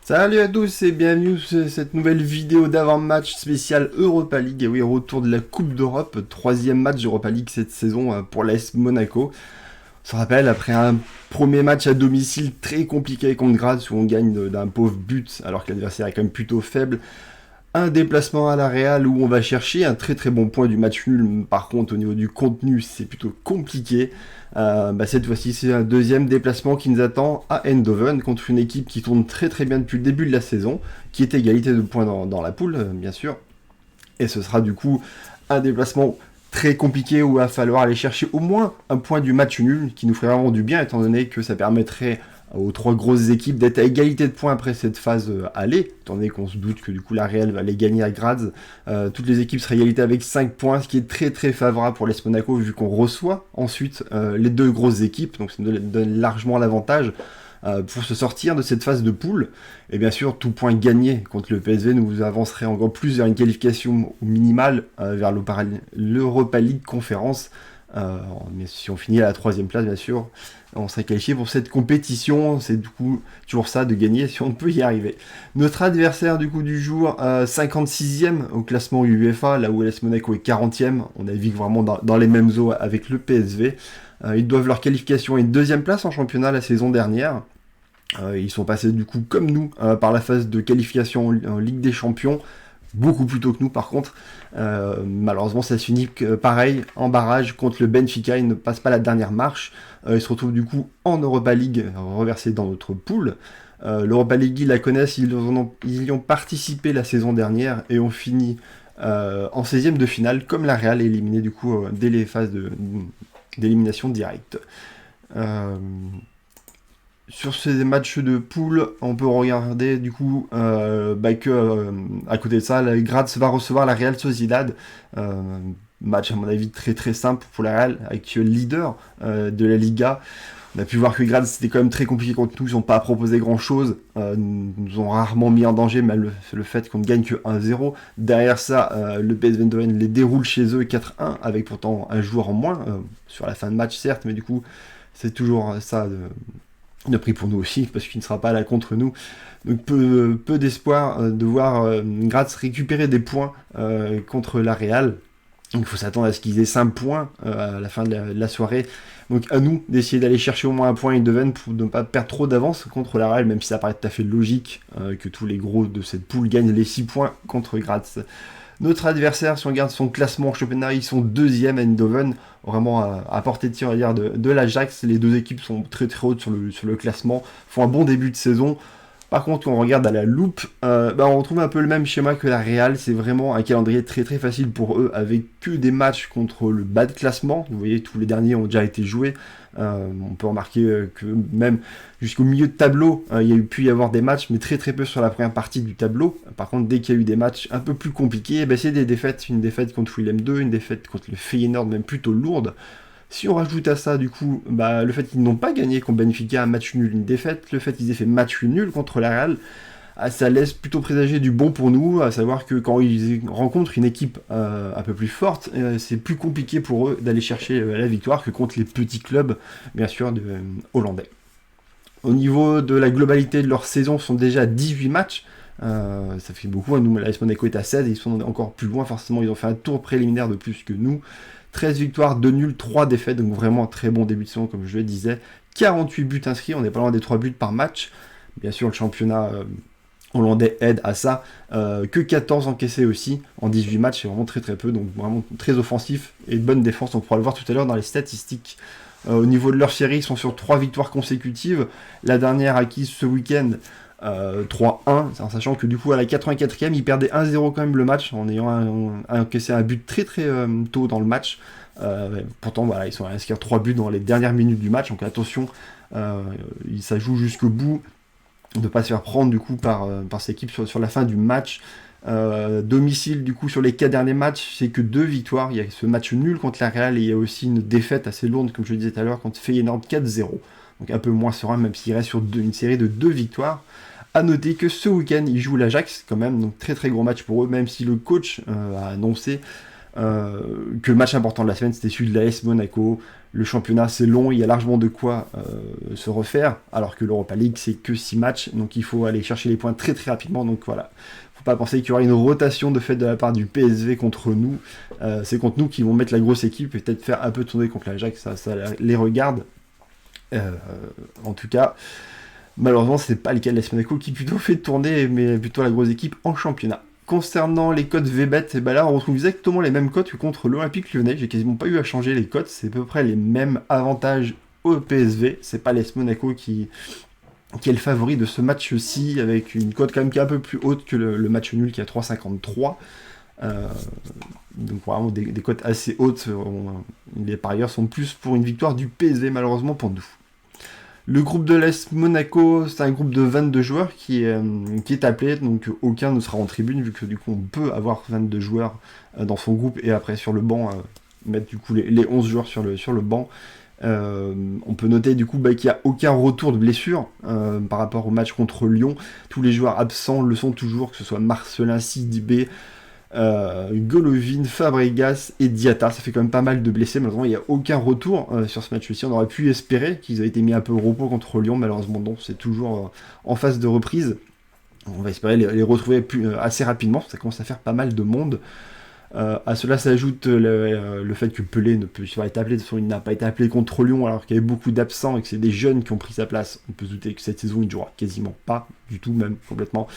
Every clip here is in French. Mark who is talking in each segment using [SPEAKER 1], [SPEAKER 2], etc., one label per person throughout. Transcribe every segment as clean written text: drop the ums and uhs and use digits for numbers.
[SPEAKER 1] Salut à tous et bienvenue sur cette nouvelle vidéo d'avant-match spécial Europa League. Et oui, retour de la Coupe d'Europe, troisième match d'Europa League cette saison pour l'AS Monaco. On se rappelle, après un premier match à domicile très compliqué contre Graz où on gagne d'un pauvre but alors que l'adversaire est quand même plutôt faible, un déplacement à la Real où on va chercher un très très bon point du match nul. Par contre, au niveau du contenu, c'est plutôt compliqué. Cette fois-ci, c'est un deuxième déplacement qui nous attend à Eindhoven contre une équipe qui tourne très très bien depuis le début de la saison, qui est égalité de points dans la poule, bien sûr. Et ce sera du coup un déplacement très compliqué où il va falloir aller chercher au moins un point du match nul, qui nous ferait vraiment du bien, étant donné que ça permettrait aux trois grosses équipes d'être à égalité de points après cette phase aller, étant donné qu'on se doute que du coup la Real va aller gagner à Graz. Toutes les équipes seraient à égalité avec 5 points, ce qui est très très favorable pour l'AS Monaco vu qu'on reçoit ensuite les deux grosses équipes, donc ça nous donne largement l'avantage pour se sortir de cette phase de poule. Et bien sûr, tout point gagné contre le PSV nous avancerait encore plus vers une qualification minimale vers l'Europa League Conférence. Mais si on finit à la troisième place, bien sûr, on serait qualifié pour cette compétition. C'est du coup toujours ça de gagner si on peut y arriver. Notre adversaire du coup du jour, 56e au classement UEFA, là où l'AS Monaco est 40e. On navigue vraiment dans les mêmes eaux avec le PSV. Ils doivent leur qualification à une deuxième place en championnat la saison dernière. Ils sont passés du coup comme nous par la phase de qualification en Ligue des Champions. Beaucoup plus tôt que nous par contre. Malheureusement ça se finit pareil en barrage contre le Benfica, ils ne passent pas la dernière marche. Ils se retrouvent du coup en Europa League, reversés dans notre poule. L'Europa League, ils la connaissent, ils y ont participé la saison dernière et ont fini en 16e de finale, comme la Real, éliminé du coup dès les phases d'élimination directe. Sur ces matchs de poule, on peut regarder du coup à côté de ça, la Graz va recevoir la Real Sociedad. Match à mon avis très très simple pour la Real, actuel leader de la Liga. On a pu voir que Graz c'était quand même très compliqué contre nous, ils n'ont pas proposé grand chose, nous ont rarement mis en danger, mais le fait qu'on ne gagne que 1-0. Derrière ça, le PSV Eindhoven les déroule chez eux 4-1, avec pourtant un joueur en moins, sur la fin de match certes, mais du coup c'est toujours ça de prix pour nous aussi, parce qu'il ne sera pas là contre nous. Donc peu d'espoir de voir Graz récupérer des points contre la Real. Donc il faut s'attendre à ce qu'ils aient 5 points à la fin de la soirée. Donc à nous d'essayer d'aller chercher au moins un point à Eindhoven pour ne pas perdre trop d'avance contre la Real, même si ça paraît tout à fait logique que tous les gros de cette poule gagnent les 6 points contre Graz. Notre adversaire, si on regarde son classement en championnat, ils sont deuxième à Eindhoven, vraiment à portée de tir de l'Ajax. Les deux équipes sont très très hautes sur le classement, font un bon début de saison. Par contre, quand on regarde à la loupe, on retrouve un peu le même schéma que la Real. C'est vraiment un calendrier très très facile pour eux, avec que des matchs contre le bas de classement. Vous voyez, tous les derniers ont déjà été joués. On peut remarquer que même jusqu'au milieu de tableau, il y a pu y avoir des matchs, mais très très peu sur la première partie du tableau. Par contre, dès qu'il y a eu des matchs un peu plus compliqués, c'est des défaites. Une défaite contre Willem II, une défaite contre le Feyenoord, même plutôt lourde. Si on rajoute à ça, du coup, le fait qu'ils n'ont pas gagné contre Benfica, un match nul, une défaite, le fait qu'ils aient fait match nul contre la Real, ça laisse plutôt présager du bon pour nous, à savoir que quand ils rencontrent une équipe un peu plus forte, c'est plus compliqué pour eux d'aller chercher la victoire que contre les petits clubs, bien sûr, hollandais. Au niveau de la globalité de leur saison, ils sont déjà à 18 matchs, ça fait beaucoup, hein. Nous, l'AS Monaco est à 16, et ils sont encore plus loin, forcément, ils ont fait un tour préliminaire de plus que nous. 13 victoires, 2 nuls, 3 défaites, donc vraiment un très bon début de saison, comme je le disais. 48 buts inscrits, on n'est pas loin des 3 buts par match. Bien sûr, le championnat hollandais aide à ça. Que 14 encaissés aussi, en 18 matchs, c'est vraiment très très peu, donc vraiment très offensif et de bonne défense, on pourra le voir tout à l'heure dans les statistiques. Au niveau de leur série, ils sont sur 3 victoires consécutives. La dernière acquise ce week-end, 3-1, en sachant que du coup à la 84e ils perdaient 1-0 quand même le match en ayant encaissé un but très très tôt dans le match. Pourtant voilà, ils sont à inscrire 3 buts dans les dernières minutes du match, donc attention, ça joue jusqu'au bout de ne pas se faire prendre du coup par cette équipe sur la fin du match. Domicile du coup sur les 4 derniers matchs, c'est que 2 victoires. Il y a ce match nul contre la Real et il y a aussi une défaite assez lourde, comme je le disais tout à l'heure, contre Feyenoord 4-0. Donc un peu moins serein, même s'il reste sur une série de 2 victoires. A noter que ce week-end, ils jouent l'Ajax quand même, donc très très gros match pour eux, même si le coach a annoncé que le match important de la semaine c'était celui de l'AS Monaco. Le championnat c'est long, il y a largement de quoi se refaire, alors que l'Europa League c'est que 6 matchs, donc il faut aller chercher les points très très rapidement, donc voilà. Faut pas penser qu'il y aura une rotation de fait de la part du PSV contre nous, c'est contre nous qu'ils vont mettre la grosse équipe et peut-être faire un peu tourner contre l'Ajax, ça les regarde. En tout cas, malheureusement c'est pas le cas de l'AS Monaco qui plutôt fait tourner, mais plutôt la grosse équipe en championnat. Concernant les codes VBet, et ben là on retrouve exactement les mêmes codes que contre l'Olympique Lyonnais. J'ai quasiment pas eu à changer les codes, c'est à peu près les mêmes avantages au PSV. C'est pas l'AS Monaco qui est le favori de ce match-ci, avec une cote quand même qui est un peu plus haute que le match nul qui est à 3,53. Donc vraiment des cotes assez hautes. Les parieurs sont plus pour une victoire du PSV malheureusement pour nous. Le groupe de l'Est Monaco, c'est un groupe de 22 joueurs qui est appelé, donc aucun ne sera en tribune, vu que du coup on peut avoir 22 joueurs dans son groupe, et après sur le banc, mettre du coup les 11 joueurs sur le banc. On peut noter du coup qu'il n'y a aucun retour de blessure par rapport au match contre Lyon. Tous les joueurs absents le sont toujours, que ce soit Marcelin, Sidibé, Golovin, Fabregas et Diatta. Ça fait quand même pas mal de blessés. Malheureusement il n'y a aucun retour sur ce match-ci. On aurait pu espérer qu'ils aient été mis un peu au repos contre Lyon, malheureusement non, c'est toujours en phase de reprise. On va espérer les retrouver assez rapidement, ça commence à faire pas mal de monde. À cela s'ajoute le fait que Pelé ne peut pas être appelé. De toute façon, il n'a pas été appelé contre Lyon alors qu'il y avait beaucoup d'absents et que c'est des jeunes qui ont pris sa place. On peut se douter que cette saison il ne jouera quasiment pas du tout, même complètement.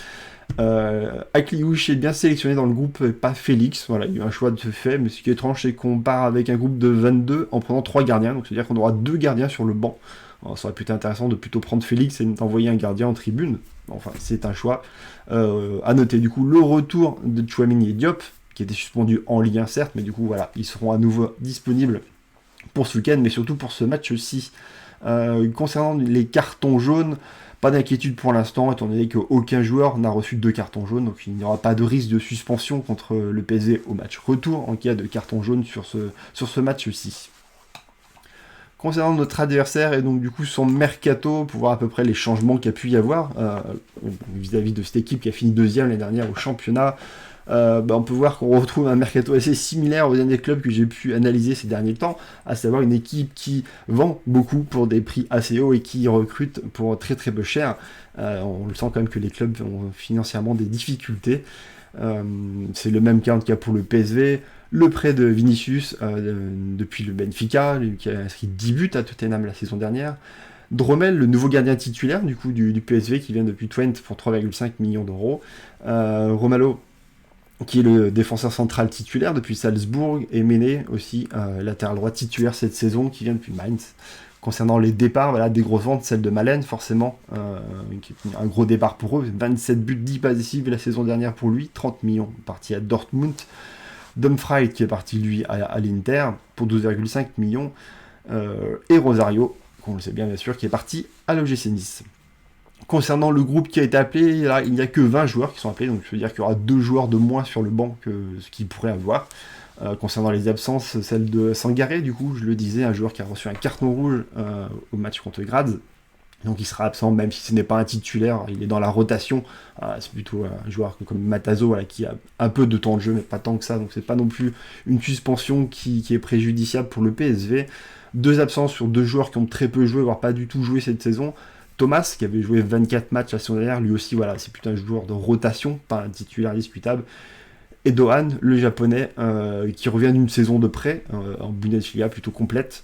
[SPEAKER 1] Akliouche est bien sélectionné dans le groupe, pas Félix. Voilà, il y a eu un choix de fait, mais ce qui est étrange c'est qu'on part avec un groupe de 22 en prenant 3 gardiens, donc c'est-à-dire qu'on aura 2 gardiens sur le banc. Alors, ça aurait pu être intéressant de plutôt prendre Félix et d'envoyer un gardien en tribune. Enfin, c'est un choix. À noter du coup le retour de Tchouaméni et Diop, qui étaient suspendus en Ligue 1 certes, mais du coup voilà, ils seront à nouveau disponibles pour ce week-end, mais surtout pour ce match-ci. Concernant les cartons jaunes, pas d'inquiétude pour l'instant, étant donné qu'aucun joueur n'a reçu 2 cartons jaunes, donc il n'y aura pas de risque de suspension contre le PSV au match retour en cas de carton jaune sur ce match-ci. Concernant notre adversaire et donc du coup son mercato, pour voir à peu près les changements qu'il y a pu y avoir vis-à-vis de cette équipe qui a fini deuxième l'année dernière au championnat, on peut voir qu'on retrouve un mercato assez similaire aux derniers clubs que j'ai pu analyser ces derniers temps, à savoir une équipe qui vend beaucoup pour des prix assez hauts et qui recrute pour très très peu cher. On le sent quand même que les clubs ont financièrement des difficultés. C'est le même cas pour le PSV. Le prêt de Vinicius depuis le Benfica, qui a inscrit 10 buts à Tottenham la saison dernière. Dromel, le nouveau gardien titulaire du coup du PSV qui vient depuis Twente pour 3,5 millions d'euros. Romalo, qui est le défenseur central titulaire depuis Salzbourg, et Méné aussi, latéral droit titulaire cette saison, qui vient depuis Mainz. Concernant les départs, voilà, des grosses ventes, celle de Malen forcément, qui est un gros départ pour eux, 27 buts, 10 passes décisives la saison dernière pour lui, 30 millions parti à Dortmund. Dumfries qui est parti lui à l'Inter pour 12,5 millions, et Rosario, qu'on le sait bien sûr, qui est parti à l'OGC Nice. Concernant le groupe qui a été appelé, là, il n'y a que 20 joueurs qui sont appelés, donc je veux dire qu'il y aura 2 joueurs de moins sur le banc que ce qu'ils pourraient avoir. Concernant les absences, celle de Sangaré, du coup, je le disais, un joueur qui a reçu un carton rouge au match contre Graz. Donc il sera absent, même si ce n'est pas un titulaire, il est dans la rotation. C'est plutôt un joueur comme Matazo, voilà, qui a un peu de temps de jeu, mais pas tant que ça, donc c'est pas non plus une suspension qui est préjudiciable pour le PSV. 2 absences sur 2 joueurs qui ont très peu joué, voire pas du tout joué cette saison. Thomas, qui avait joué 24 matchs la saison dernière, lui aussi, voilà, c'est plutôt un joueur de rotation, pas un titulaire discutable. Et Dohan, le japonais, qui revient d'une saison de prêt en Bundesliga plutôt complète,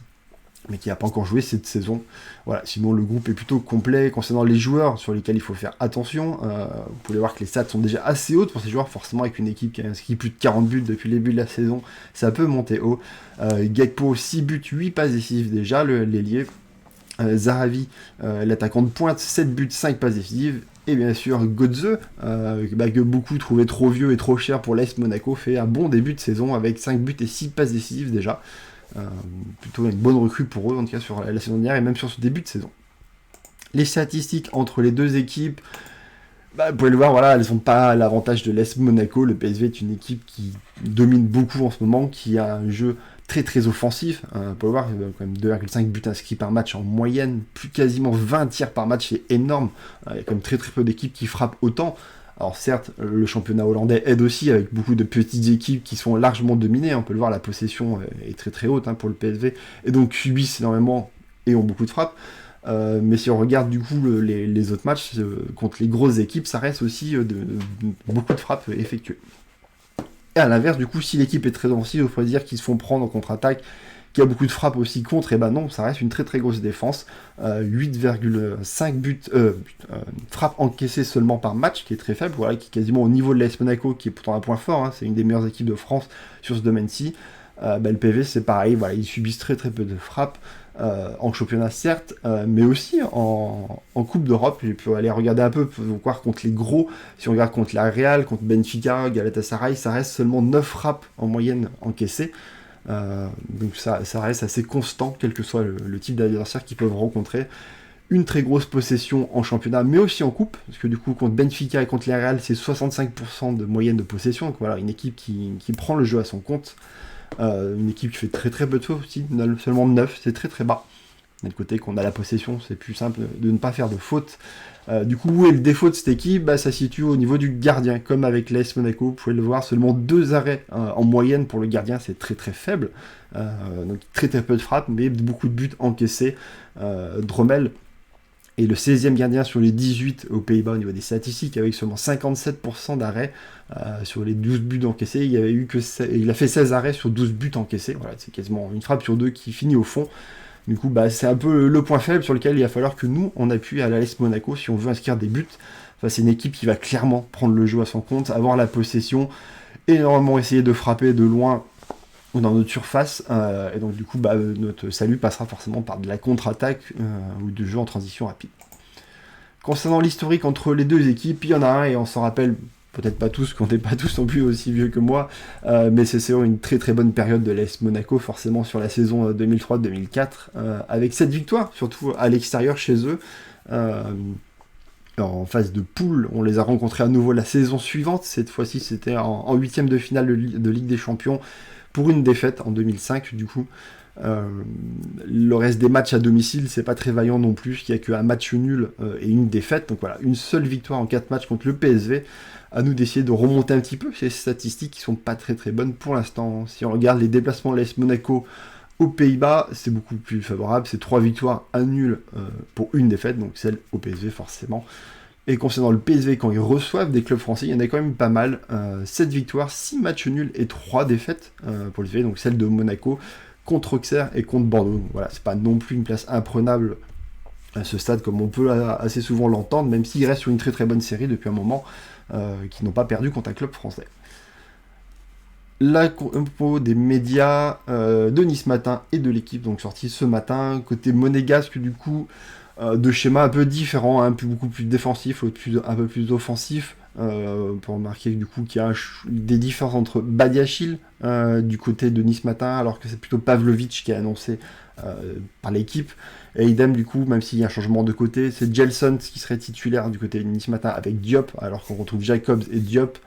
[SPEAKER 1] mais qui n'a pas encore joué cette saison. Voilà, sinon le groupe est plutôt complet. Concernant les joueurs sur lesquels il faut faire attention, vous pouvez voir que les stats sont déjà assez hautes pour ces joueurs, forcément avec une équipe qui a inscrit plus de 40 buts depuis le début de la saison, ça peut monter haut. Gakpo, 6 buts, 8 passes décisives déjà, l'ailier. Zahavi, l'attaquant de pointe, 7 buts, 5 passes décisives. Et bien sûr, Götze, que beaucoup trouvaient trop vieux et trop cher pour l'AS Monaco, fait un bon début de saison avec 5 buts et 6 passes décisives déjà. Plutôt une bonne recrue pour eux, en tout cas sur la saison dernière et même sur ce début de saison. Les statistiques entre les deux équipes, vous pouvez le voir, voilà, elles n'ont pas l'avantage de l'AS Monaco. Le PSV est une équipe qui domine beaucoup en ce moment, qui a un jeu très très offensif. Vous pouvez voir, quand même 2,5 buts inscrits par match en moyenne, plus quasiment 20 tirs par match, c'est énorme. Il y a quand même très très peu d'équipes qui frappent autant. Alors certes, le championnat hollandais aide aussi avec beaucoup de petites équipes qui sont largement dominées, on peut le voir, la possession est très très haute pour le PSV, et donc subissent énormément et ont beaucoup de frappes. Mais si on regarde du coup les autres matchs contre les grosses équipes, ça reste aussi beaucoup de frappes effectuées. Et à l'inverse, du coup, si l'équipe est très offensive, il faut dire qu'ils se font prendre en contre-attaque, qu'il y a beaucoup de frappes aussi contre, et ben non, ça reste une très très grosse défense. 8,5 frappes encaissées seulement par match, qui est très faible, voilà, qui est quasiment au niveau de l'AS Monaco, qui est pourtant un point fort, c'est une des meilleures équipes de France sur ce domaine-ci. Le PV c'est pareil, voilà, ils subissent très très peu de frappes en championnat certes, mais aussi en Coupe d'Europe. Je peux aller regarder un peu pour voir contre les gros. Si on regarde contre la Real, contre Benfica, Galatasaray, ça reste seulement 9 frappes en moyenne encaissées. Donc ça reste assez constant, quel que soit le type d'adversaire qu'ils peuvent rencontrer. Une très grosse possession en championnat, mais aussi en coupe, parce que du coup, contre Benfica et contre la Real, c'est 65% de moyenne de possession. Donc voilà, une équipe qui prend le jeu à son compte. Une équipe qui fait très très peu de fautes aussi, seulement 9, c'est très très bas. D'un côté qu'on a la possession, c'est plus simple de ne pas faire de fautes. Du coup, où est le défaut de cette équipe? Ça se situe au niveau du gardien, comme avec l'AS Monaco, vous pouvez le voir, seulement 2 arrêts en moyenne pour le gardien, c'est très très faible. Donc très très peu de frappes, mais beaucoup de buts encaissés. Drommel est le 16e gardien sur les 18 aux Pays-Bas au niveau des statistiques, avec seulement 57% d'arrêts sur les 12 buts encaissés. Il a fait 16 arrêts sur 12 buts encaissés. Voilà, c'est quasiment une frappe sur 2 qui finit au fond. Du coup, c'est un peu le point faible sur lequel il va falloir que nous, on appuie à l'AS Monaco si on veut inscrire des buts. Enfin, c'est une équipe qui va clairement prendre le jeu à son compte, avoir la possession, énormément essayer de frapper de loin ou dans notre surface, et donc du coup notre salut passera forcément par de la contre-attaque ou du jeu en transition rapide. Concernant l'historique entre les deux équipes, il y en a un et on s'en rappelle peut-être pas tous, qu'on n'est pas tous non plus aussi vieux que moi, mais c'est une très très bonne période de l'AS Monaco, forcément sur la saison 2003-2004, avec 7 victoires, surtout à l'extérieur chez eux. En phase de poule, on les a rencontrés à nouveau la saison suivante, cette fois-ci c'était en 8ème de finale de Ligue des Champions, pour une défaite en 2005 du coup. Le reste des matchs à domicile, c'est pas très vaillant non plus, il n'y a qu'un match nul et une défaite, donc voilà, une seule victoire en 4 matchs contre le PSV. À nous d'essayer de remonter un petit peu ces statistiques qui sont pas très très bonnes pour l'instant. Si on regarde les déplacements de l'AS Monaco aux Pays-Bas, c'est beaucoup plus favorable, c'est 3 victoires, 1 nul pour une défaite, donc celle au PSV forcément. Et concernant le PSV, quand ils reçoivent des clubs français, il y en a quand même pas mal. 7 victoires, 6 matchs nuls et 3 défaites pour le PSV, donc celle de Monaco, contre Auxerre et contre Bordeaux. Donc voilà, c'est pas non plus une place imprenable à ce stade comme on peut assez souvent l'entendre, même s'ils restent sur une très très bonne série depuis un moment, qui n'ont pas perdu contre un club français. La compo des médias de Nice Matin et de l'équipe, donc sortie ce matin, côté monégasque du coup, de schéma un peu différent, beaucoup plus défensif, un peu plus offensif, pour remarquer du coup qu'il y a des différences entre Badiachil du côté de Nice Matin, alors que c'est plutôt Pavlovic qui est annoncé par l'équipe, et idem du coup, même s'il y a un changement de côté, c'est Gelson qui serait titulaire du côté de Nice Matin avec Diop, alors qu'on retrouve Jacobs et Diop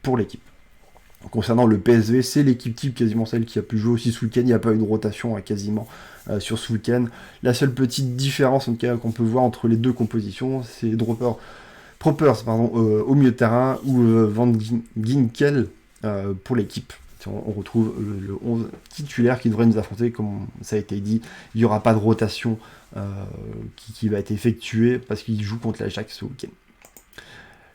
[SPEAKER 1] pour l'équipe. Concernant le PSV, c'est l'équipe type, quasiment celle qui a pu jouer aussi ce week-end. Il n'y a pas eu de rotation quasiment sur ce week-end. La seule petite différence en tout cas, qu'on peut voir entre les deux compositions, c'est Propers au milieu de terrain ou Van Ginkel pour l'équipe. On retrouve le 11 titulaire qui devrait nous affronter, comme ça a été dit. Il n'y aura pas de rotation qui va être effectuée parce qu'il joue contre l'Ajax ce week-end.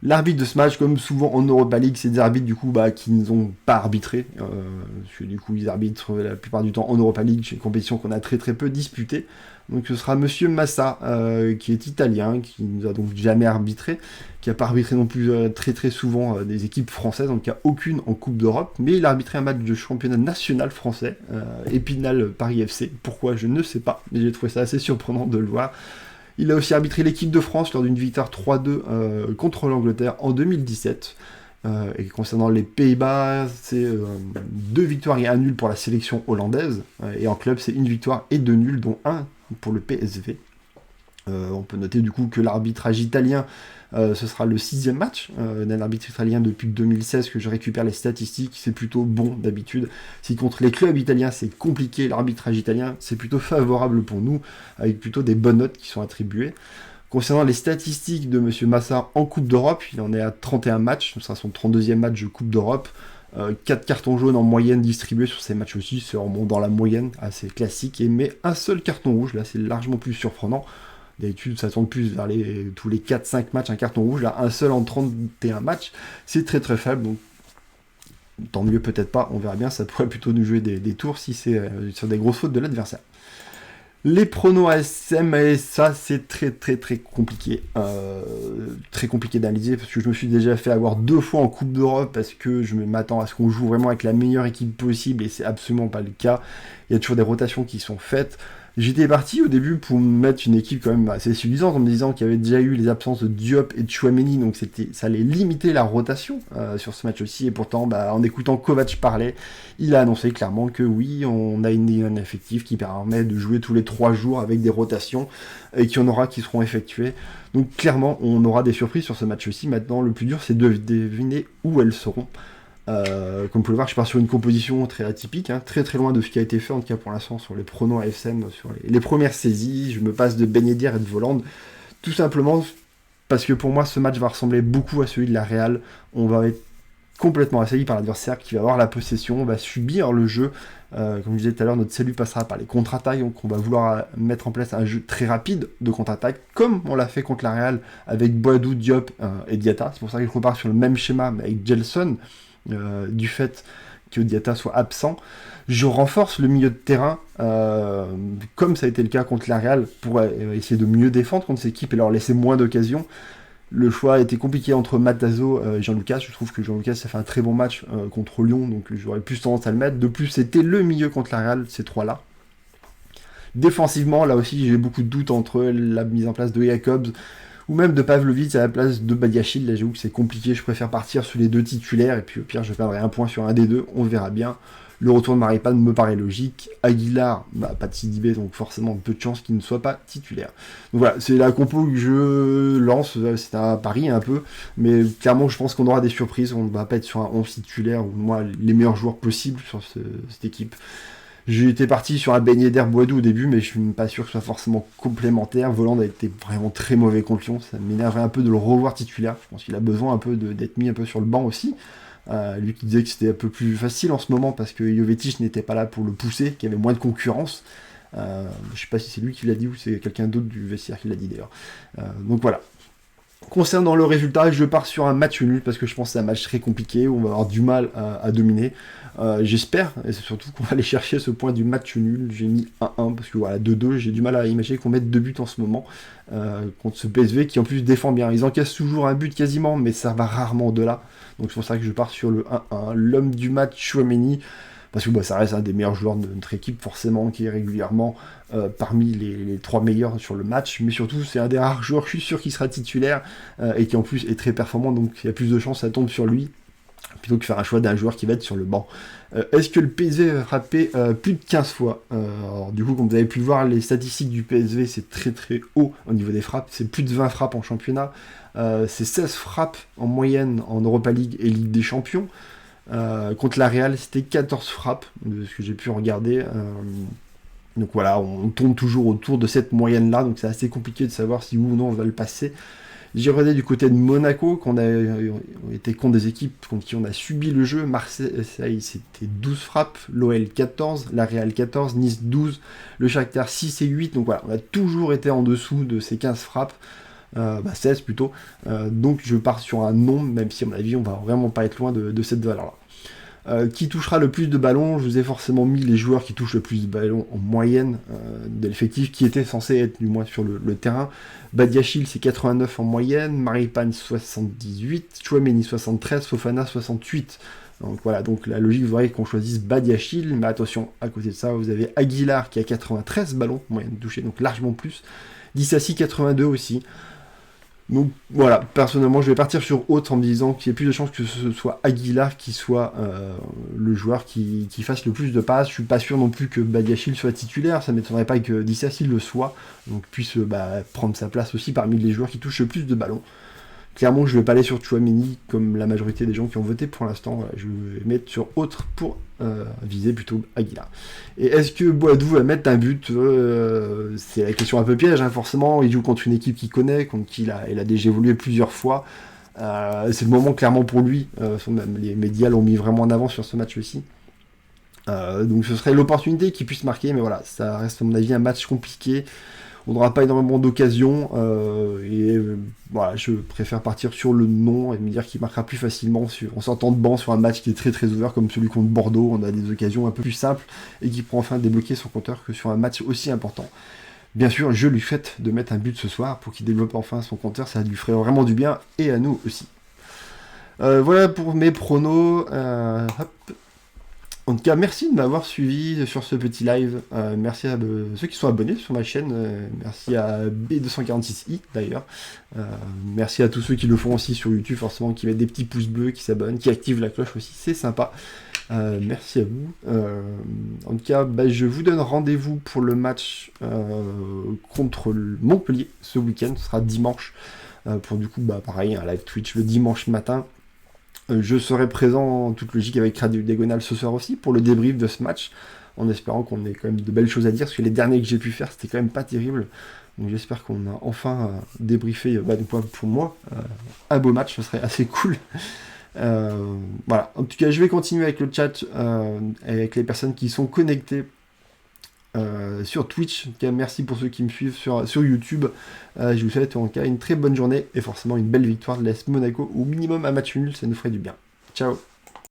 [SPEAKER 1] L'arbitre de ce match, comme souvent en Europa League, c'est des arbitres du coup qui ne ont pas arbitré, parce que du coup ils arbitrent la plupart du temps en Europa League, c'est une compétition qu'on a très très peu disputée. Donc ce sera Monsieur Massa, qui est italien, qui nous a donc jamais arbitré, qui n'a pas arbitré non plus très très souvent des équipes françaises, donc il n'y a aucune en Coupe d'Europe, mais il a arbitré un match de championnat national français, Épinal Paris FC. Pourquoi, je ne sais pas, mais j'ai trouvé ça assez surprenant de le voir. Il a aussi arbitré l'équipe de France lors d'une victoire 3-2 contre l'Angleterre en 2017. Et concernant les Pays-Bas, c'est 2 victoires et 1 nul pour la sélection hollandaise. Et en club, c'est 1 victoire et 2 nuls, dont 1 pour le PSV. On peut noter du coup que l'arbitrage italien, ce sera le 6e match d'un arbitre italien depuis 2016 que je récupère les statistiques, c'est plutôt bon d'habitude. Si contre les clubs italiens c'est compliqué, l'arbitrage italien c'est plutôt favorable pour nous, avec plutôt des bonnes notes qui sont attribuées. Concernant les statistiques de Monsieur Massa en Coupe d'Europe, il en est à 31 matchs, ce sera son 32e match de Coupe d'Europe. 4 cartons jaunes en moyenne distribués sur ces matchs aussi, c'est vraiment dans la moyenne, assez classique, mais un seul carton rouge, là c'est largement plus surprenant. D'habitude ça tourne plus vers tous les 4-5 matchs un carton rouge, là un seul en 31 matchs, c'est très très faible, donc tant mieux peut-être pas, on verra bien, ça pourrait plutôt nous jouer des tours si c'est sur des grosses fautes de l'adversaire. Les pronos ASM, et ça c'est très très très compliqué. Très compliqué d'analyser parce que je me suis déjà fait avoir 2 fois en Coupe d'Europe parce que je m'attends à ce qu'on joue vraiment avec la meilleure équipe possible et c'est absolument pas le cas. Il y a toujours des rotations qui sont faites. J'étais parti au début pour mettre une équipe quand même assez suffisante en me disant qu'il y avait déjà eu les absences de Diop et de Tchouaméni, donc ça allait limiter la rotation sur ce match aussi. Et pourtant, en écoutant Kovac parler, il a annoncé clairement que oui, on a un effectif qui permet de jouer tous les 3 jours avec des rotations et qu'il y en aura qui seront effectuées. Donc clairement, on aura des surprises sur ce match aussi. Maintenant, le plus dur, c'est de deviner où elles seront. Comme vous pouvez le voir, je pars sur une composition très atypique, très très loin de ce qui a été fait, en tout cas pour l'instant, sur les pronos ASM, sur les premières saisies. Je me passe de Ben Yedder et de Voland, tout simplement parce que pour moi, ce match va ressembler beaucoup à celui de la Real. On va être complètement assailli par l'adversaire qui va avoir la possession, on va subir le jeu. Comme je disais tout à l'heure, notre salut passera par les contre-attaques, donc on va vouloir mettre en place un jeu très rapide de contre-attaque, comme on l'a fait contre la Real avec Boadou, Diop et Diatta. C'est pour ça que je repars sur le même schéma, mais avec Gelson. Du fait que Diatta soit absent, je renforce le milieu de terrain, comme ça a été le cas contre la Real, pour essayer de mieux défendre contre cette équipe et leur laisser moins d'occasions. Le choix a été compliqué entre Matazo et Jean-Lucas. Je trouve que Jean-Lucas a fait un très bon match contre Lyon, donc j'aurais plus tendance à le mettre. De plus, c'était le milieu contre la Real, ces 3-là. Défensivement, là aussi, j'ai beaucoup de doutes entre la mise en place de Jacobs ou même de Pavlovic à la place de Badiachil. Là, j'avoue que c'est compliqué, je préfère partir sur les 2 titulaires, et puis au pire, je perdrai un point sur un des 2, on verra bien. Le retour de Maripane me paraît logique. Aguilar, pas de Sidibé, donc forcément peu de chances qu'il ne soit pas titulaire. Donc voilà, c'est la compo que je lance, c'est un pari un peu, mais clairement, je pense qu'on aura des surprises, on ne va pas être sur un 11 titulaire, ou moi, les meilleurs joueurs possibles sur cette équipe. J'étais parti sur un Ben Yedder Boadou au début, mais je suis pas sûr que ce soit forcément complémentaire. Voland a été vraiment très mauvais contre Lyon, ça m'énerverait un peu de le revoir titulaire. Je pense qu'il a besoin un peu d'être mis un peu sur le banc aussi. Lui qui disait que c'était un peu plus facile en ce moment parce que Jovetic n'était pas là pour le pousser, qu'il y avait moins de concurrence. Je sais pas si c'est lui qui l'a dit ou c'est quelqu'un d'autre du vestiaire qui l'a dit d'ailleurs. Donc voilà. Concernant le résultat, je pars sur un match nul parce que je pense que c'est un match très compliqué où on va avoir du mal à dominer. J'espère, et c'est surtout qu'on va aller chercher ce point du match nul. J'ai mis 1-1 parce que voilà, 2-2, j'ai du mal à imaginer qu'on mette 2 buts en ce moment contre ce PSV qui en plus défend bien. Ils encaissent toujours un but quasiment, mais ça va rarement au-delà. Donc c'est pour ça que je pars sur le 1-1. L'homme du match, Tchouaméni, parce que ça reste un des meilleurs joueurs de notre équipe, forcément, qui est régulièrement parmi les 3 meilleurs sur le match, mais surtout c'est un des rares joueurs, je suis sûr qu'il sera titulaire, et qui en plus est très performant, donc il y a plus de chances que ça tombe sur lui, plutôt que faire un choix d'un joueur qui va être sur le banc. Est-ce que le PSV va frapper plus de 15 fois alors, du coup, comme vous avez pu le voir, les statistiques du PSV, c'est très très haut au niveau des frappes, c'est plus de 20 frappes en championnat, c'est 16 frappes en moyenne en Europa League et Ligue des Champions. Contre la Real, c'était 14 frappes, de ce que j'ai pu regarder. Donc voilà, on tourne toujours autour de cette moyenne-là, donc c'est assez compliqué de savoir si oui ou non on va le passer. J'ai regardé du côté de Monaco, qu'on a été contre des équipes contre qui on a subi le jeu. Marseille, c'était 12 frappes, l'OL 14, la Real 14, Nice 12, le Shakhtar 6 et 8. Donc voilà, on a toujours été en dessous de ces 15 frappes. 16 plutôt, donc je pars sur un nombre, même si à mon avis on va vraiment pas être loin de cette valeur là. Qui touchera le plus de ballons? Je vous ai forcément mis les joueurs qui touchent le plus de ballons en moyenne de l'effectif qui était censé être du moins sur le terrain. Badiachil c'est 89 en moyenne, Maripane 78, Tchouaméni 73, Fofana 68. Donc voilà, donc la logique voudrait qu'on choisisse Badiachil, mais attention, à côté de ça vous avez Aguilar qui a 93 ballons en moyenne touchés, donc largement plus. Dissassi 82 aussi. Donc voilà, personnellement je vais partir sur autre en me disant qu'il y a plus de chances que ce soit Aguilar qui soit le joueur qui fasse le plus de passes. Je suis pas sûr non plus que Badiachil soit titulaire, ça ne m'étonnerait pas que Dissassi le soit, donc puisse prendre sa place aussi parmi les joueurs qui touchent le plus de ballons. clairement, je vais pas aller sur Tchouaméni comme la majorité des gens qui ont voté pour l'instant. Voilà, je vais mettre sur autre pour viser plutôt Aguilar. Et est-ce que Boadou va mettre un but? C'est la question un peu piège, hein, forcément. Il joue contre une équipe qu'il connaît, contre qui il a déjà évolué plusieurs fois. C'est le moment clairement pour lui. Les médias l'ont mis vraiment en avant sur ce match aussi. Donc ce serait l'opportunité qu'il puisse marquer, mais voilà, ça reste à mon avis un match compliqué. On n'aura pas énormément d'occasions, voilà, je préfère partir sur le non et me dire qu'il marquera plus facilement en sortant de banc sur un match qui est très très ouvert comme celui contre Bordeaux. On a des occasions un peu plus simples et qui pourront enfin débloquer son compteur que sur un match aussi important. Bien sûr, je lui souhaite de mettre un but ce soir pour qu'il développe enfin son compteur, ça lui ferait vraiment du bien et à nous aussi. Voilà pour mes pronos. Hop. En tout cas, merci de m'avoir suivi sur ce petit live. Merci à ceux qui sont abonnés sur ma chaîne. Merci à B246i d'ailleurs. Merci à tous ceux qui le font aussi sur YouTube, forcément, qui mettent des petits pouces bleus, qui s'abonnent, qui activent la cloche aussi. C'est sympa. Merci à vous. En tout cas, je vous donne rendez-vous pour le match contre Montpellier ce week-end. Ce sera dimanche. Pour du coup, pareil, un live Twitch le dimanche matin. Je serai présent en toute logique avec Radio Diagonale ce soir aussi pour le débrief de ce match, en espérant qu'on ait quand même de belles choses à dire, parce que les derniers que j'ai pu faire, c'était quand même pas terrible. Donc j'espère qu'on a enfin débriefé, pour moi, un beau match, ce serait assez cool. Voilà, en tout cas, je vais continuer avec le chat, avec les personnes qui sont connectées sur Twitch. En tout cas, merci pour ceux qui me suivent sur YouTube. Je vous souhaite en tout cas une très bonne journée et forcément une belle victoire de l'AS Monaco, au minimum un match nul, ça nous ferait du bien. Ciao.